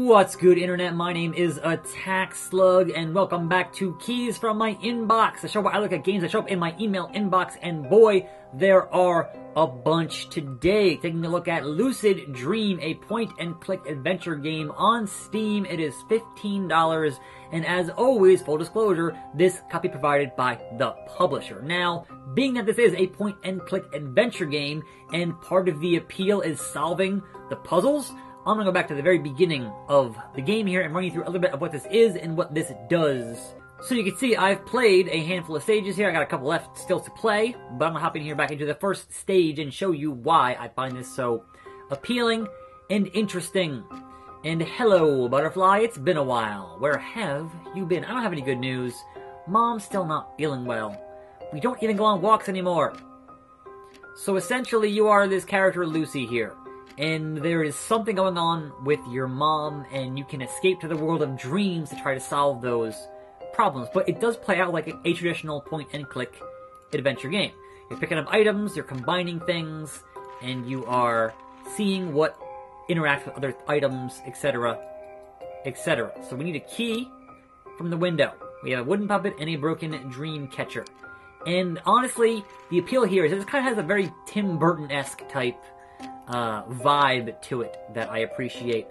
What's good, Internet? My name is attackslug, and welcome back to Keys from My Inbox, the show where I look at games that show up in my email inbox, and boy, there are a bunch today. Taking a look at Lucid Dream, a point-and-click adventure game on Steam. It is $15, and as always, full disclosure, this copy provided by the publisher. Now, being that this is a point-and-click adventure game, and part of the appeal is solving the puzzles, I'm going to go back to the very beginning of the game here and run you through a little bit of what this is and what this does. So you can see I've played a handful of stages here. I got a couple left still to play, but I'm going to hop in here back into the first stage and show you why I find this so appealing and interesting. And hello, Butterfly. It's been a while. Where have you been? I don't have any good news. Mom's still not feeling well. We don't even go on walks anymore. So essentially you are this character Lucy here. And there is something going on with your mom, and you can escape to the world of dreams to try to solve those problems. But it does play out like a traditional point-and-click adventure game. You're picking up items, you're combining things, and you are seeing what interacts with other items, etc., etc. So we need a key from the window. We have a wooden puppet and a broken dream catcher. And honestly, the appeal here is that this kind of has a very Tim Burton-esque type vibe to it that I appreciate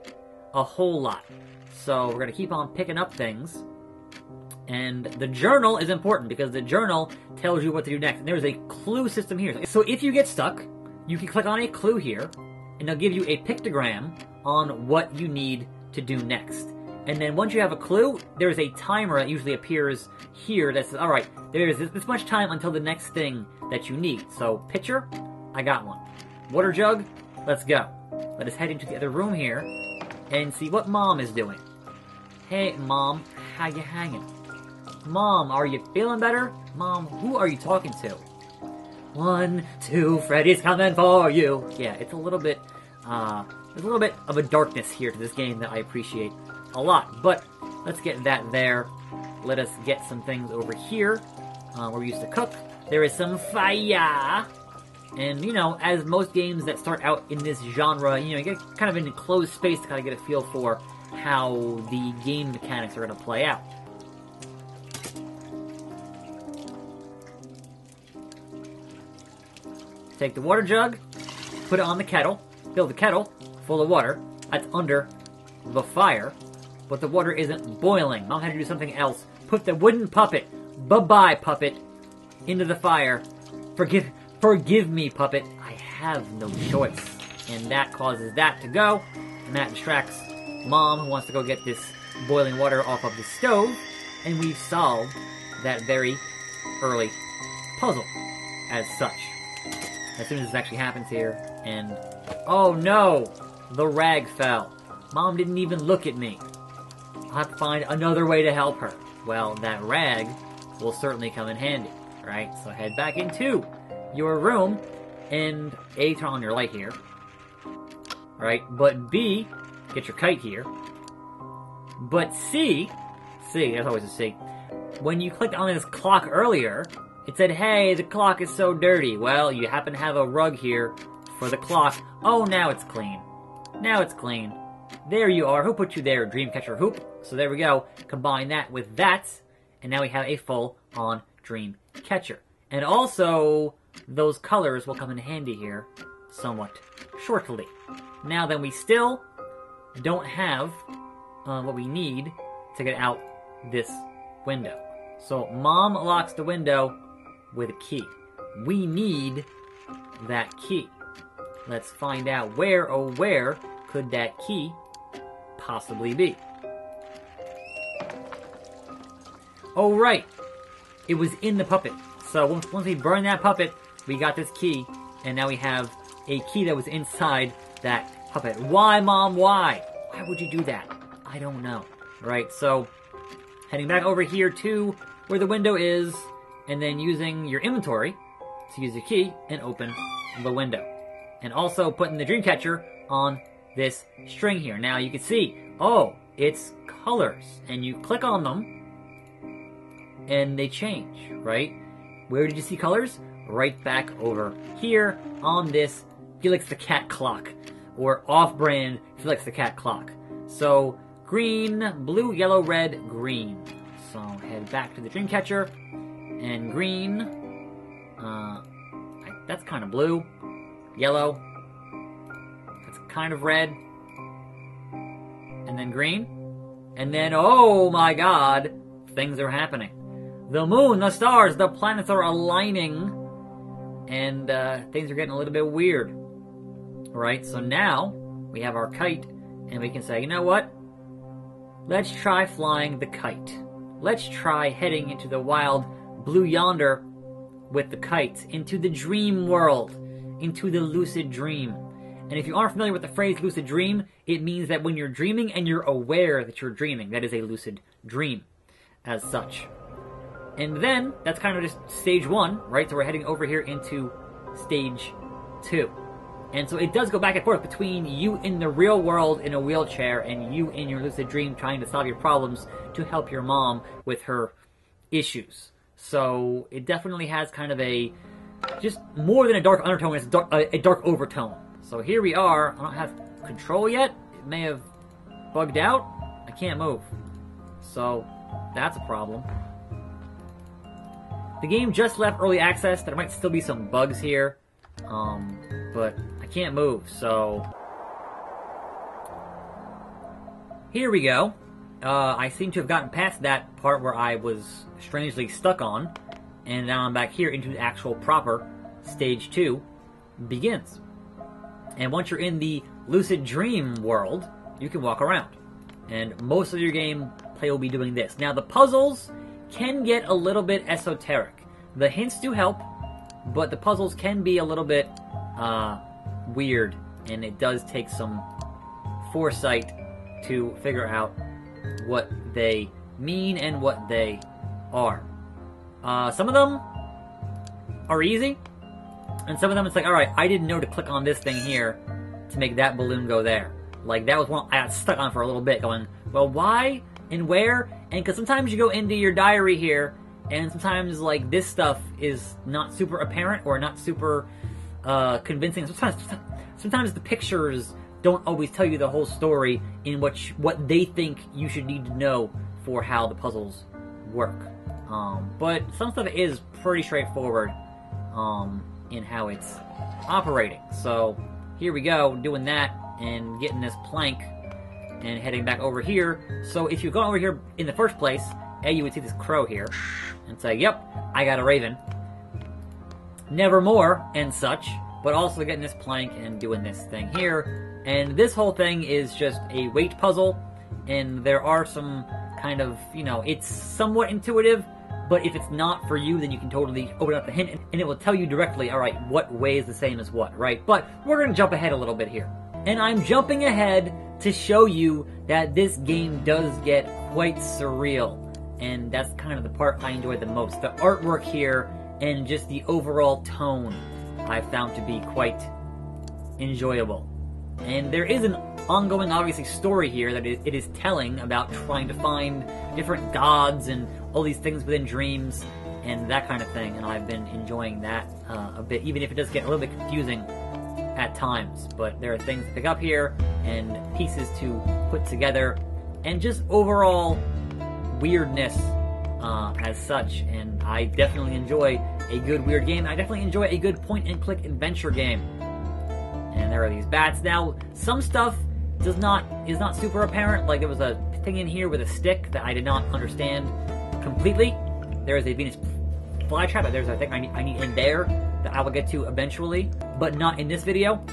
a whole lot. So we're going to keep on picking up things. And the journal is important because the journal tells you what to do next. And there's a clue system here. So if you get stuck, you can click on a clue here, and they'll give you a pictogram on what you need to do next. And then once you have a clue, there's a timer that usually appears here that says, alright, there's this much time until the next thing that you need. So pitcher, I got one. Water jug, let's go. Let us head into the other room here and see what Mom is doing. Hey, Mom, how you hanging? Mom, are you feeling better? Mom, who are you talking to? 1, 2, Freddy's coming for you. Yeah, it's a little bit, there's a little bit of a darkness here to this game that I appreciate a lot. But let's get that there. Let us get some things over here where we used to cook. There is some fire. And, you know, as most games that start out in this genre, you know, you get kind of an enclosed space to kind of get a feel for how the game mechanics are going to play out. Take the water jug, put it on the kettle, fill the kettle full of water. That's under the fire, but the water isn't boiling. Mom had to do something else. Put the wooden puppet, bye-bye puppet, into the fire. Forgive me, puppet. I have no choice. And that causes that to go, and that distracts Mom, who wants to go get this boiling water off of the stove, and we've solved that very early puzzle as such. As soon as this actually happens here, and oh no! The rag fell. Mom didn't even look at me. I'll have to find another way to help her. Well, that rag will certainly come in handy, right? So head back into your room, and A, turn on your light here, right? But B, get your kite here. But C, there's always a C. When you clicked on this clock earlier, it said, hey, the clock is so dirty. Well, you happen to have a rug here for the clock. Oh, now it's clean. Now it's clean. There you are. Who put you there? Dreamcatcher hoop. So there we go. Combine that with that, and now we have a full-on Dreamcatcher. And also, those colors will come in handy here somewhat shortly. Now then, we still don't have what we need to get out this window. So Mom locks the window with a key. We need that key. Let's find out where, oh where, could that key possibly be? Oh right, it was in the puppet. So once we burn that puppet, we got this key, and now we have a key that was inside that puppet. Why, Mom, why? Why would you do that? I don't know. Right, so heading back over here to where the window is, and then using your inventory to use the key and open the window. And also putting the Dreamcatcher on this string here. Now you can see, oh, it's colors. And you click on them, and they change, right? Where did you see colors? Right back over here on this Felix the Cat clock, or off-brand Felix the Cat clock. So, green, blue, yellow, red, green. So, head back to the Dreamcatcher, and green, that's kind of blue, yellow, that's kind of red, and then green, and then, oh my god, things are happening. The moon, the stars, the planets are aligning, and things are getting a little bit weird. Right, so now we have our kite, and we can say, you know what? Let's try flying the kite. Let's try heading into the wild blue yonder with the kite, into the dream world, into the lucid dream. And if you aren't familiar with the phrase lucid dream, it means that when you're dreaming and you're aware that you're dreaming, that is a lucid dream as such. And then, that's kind of just stage 1, right? So we're heading over here into stage 2. And so it does go back and forth between you in the real world in a wheelchair and you in your lucid dream trying to solve your problems to help your mom with her issues. So it definitely has kind of a, just more than a dark undertone, it's a dark overtone. So here we are. I don't have control yet. It may have bugged out. I can't move. So that's a problem. The game just left early access. There might still be some bugs here. But I can't move, so here we go. I seem to have gotten past that part where I was strangely stuck on, and now I'm back here into the actual proper stage 2 begins. And once you're in the lucid dream world, you can walk around, and most of your gameplay will be doing this. Now the puzzles can get a little bit esoteric. The hints do help, but the puzzles can be a little bit weird, and it does take some foresight to figure out what they mean and what they are. Some of them are easy, and some of them it's like, alright, I didn't know to click on this thing here to make that balloon go there. Like, that was one I got stuck on for a little bit, going, well, why and where? And because sometimes you go into your diary here, and sometimes, like, this stuff is not super apparent or not super convincing. Sometimes the pictures don't always tell you the whole story in what they think you should need to know for how the puzzles work. But some stuff is pretty straightforward in how it's operating. So here we go, doing that and getting this plank and heading back over here. So if you've gone over here in the first place, you would see this crow here and say, yep, I got a raven. Nevermore and such, but also getting this plank and doing this thing here. And this whole thing is just a weight puzzle, and there are some kind of, you know, it's somewhat intuitive, but if it's not for you, then you can totally open up the hint, and it will tell you directly, alright, what weighs the same as what, right? But we're going to jump ahead a little bit here. And I'm jumping ahead to show you that this game does get quite surreal. And that's kind of the part I enjoy the most. The artwork here and just the overall tone I found to be quite enjoyable. And there is an ongoing, obviously, story here that it is telling about trying to find different gods and all these things within dreams and that kind of thing. And I've been enjoying that a bit, even if it does get a little bit confusing at times. But there are things to pick up here and pieces to put together and just overall weirdness as such, and I definitely enjoy a good weird game. I definitely enjoy a good point-and-click adventure game. And there are these bats. Now, some stuff is not super apparent. Like, there was a thing in here with a stick that I did not understand completely. There is a Venus flytrap, but there's a thing I need in there that I will get to eventually, but not in this video.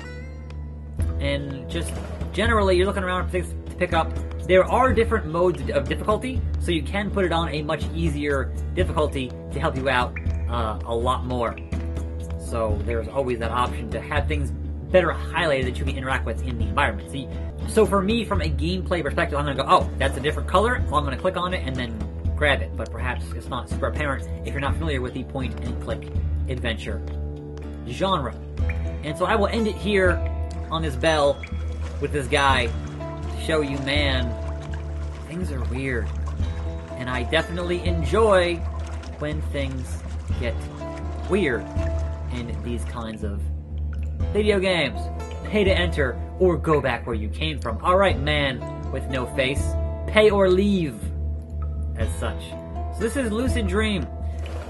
And just generally, you're looking around for things to pick up. There are different modes of difficulty, so you can put it on a much easier difficulty to help you out a lot more. So there's always that option to have things better highlighted that you can interact with in the environment. See, so for me, from a gameplay perspective, I'm going to go, oh, that's a different color, well, I'm going to click on it and then grab it. But perhaps it's not super apparent if you're not familiar with the point-and-click adventure genre. And so I will end it here on this bell with this guy to show you, man, things are weird. And I definitely enjoy when things get weird in these kinds of video games. pay to enter, or go back where you came from. Alright, man with no face, pay or leave, as such. So this is Lucid Dream.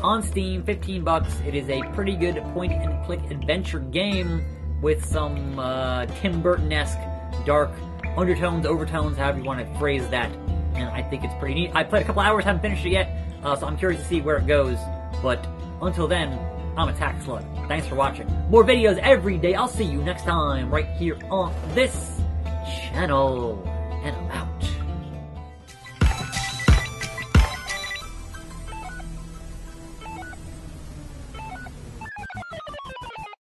On Steam, 15 bucks. It is a pretty good point-and-click adventure game with some Tim Burton-esque dark undertones, overtones, however you want to phrase that. And I think it's pretty neat. I played a couple hours, haven't finished it yet, so I'm curious to see where it goes. But until then, I'm attackslug. Thanks for watching. More videos every day. I'll see you next time right here on this channel. And I'm out.